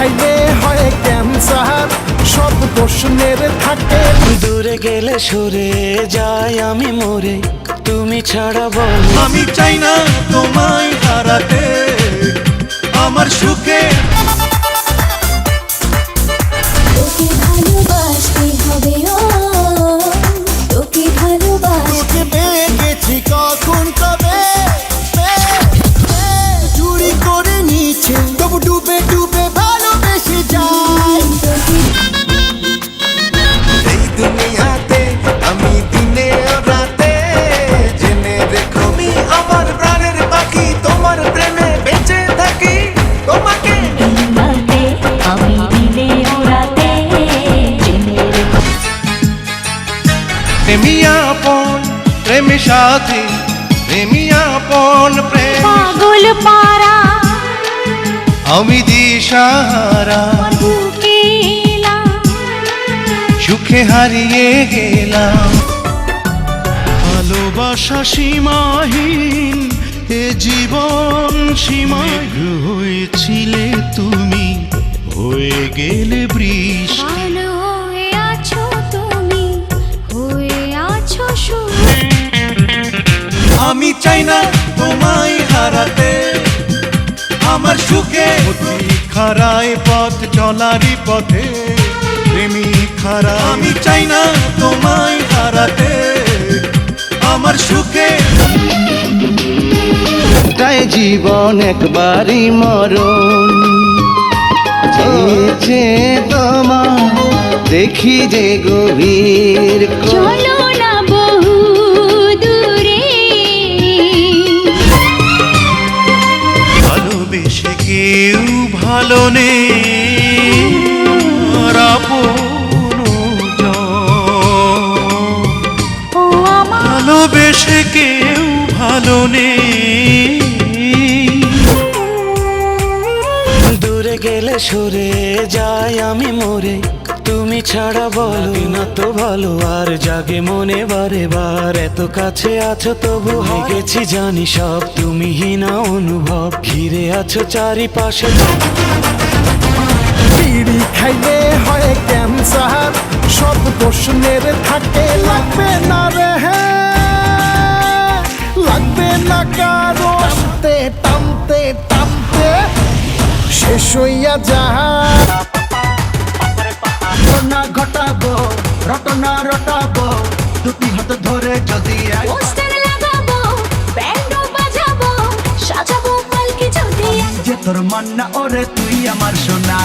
খাইলে হয় ক্যান্সার, সব প্রশ্নের থাকে। দূরে গেলে সরে যাই আমি মরে, তুমি ছাড়া বল। আমি চাই না তোমায় হারাতে, আমার সুখে তোকে ভালোবাসতে হবে, ও তোকে ভালোবাসতে। তোকে পেয়ে গেছি কখন কবে, চুরি করে নিচ্ছে তবু ডুবে ডুবে ভালোবেসে যাই। এই দুনিয়াতে আমি দিনে ও রাতে, জেনে রেখো আমি আমার প্রাণের পাখি, তোমার প্রেমে বেঁচে থাকি তোমাকে। আমি দিনে ও রাতে জেনে রেখো। প্রেমিয়াপন প্রেমে সাথী, প্রেমিয়াপন প্রেম পাগল পারা আমি দিশাহারা, বুকে এলাম সুখে হারিয়ে গেলাম। ভালোবাসা সীমাহীন, এ জীবন সীমায় হয়েছিলে তুমি, হয়ে গেলে বৃষ্টি। ভালো হয়ে আছো তুমি, হয়ে আছো সুখ। আমি চাই না তোমায় হারাতে, আমার সুখে খারায় পথ চলারই পথে প্রেমী খারা। আমি চাই না তোমায় হারাতে, আমার সুখে। তাই জীবন একবারই মরণ, চেয়েছে তোমার দেখি যে গভীর। চলো না বহু দূরে, ভালোবেসে কেউ ভালো নেই, আর আপনজন। ও আমার ভালোবেসে কেউ ভালো নেই। দূরে গেলে সরে যাই আমি মরে, তুমি ছাড়া বলো না তো ভালো আর জাগে মনে বারে বার। এত কাছে আছো তবু হয়ে গেছি জানি সব, তুমি হীনা অনুভব ঘিরে আছো চারিপাশে। বিড়ি খাইলে হয় ক্যান্সার, সব প্রশ্নের থাকে। লাগবে না রে হ্যাঁ, লাগবে না কারো, টানতে টানতে টানতে শেষ হইয়া যায়। ঘটনা ঘটাবো, রটনা রটাবো, দুটি হাত ধরে যদি পোস্টার লাগাবো, ব্যান্ডও বাজাবো, সাজাবো পালকি যদি। যে তোর মান্না ওরে তুই আমার সোনা।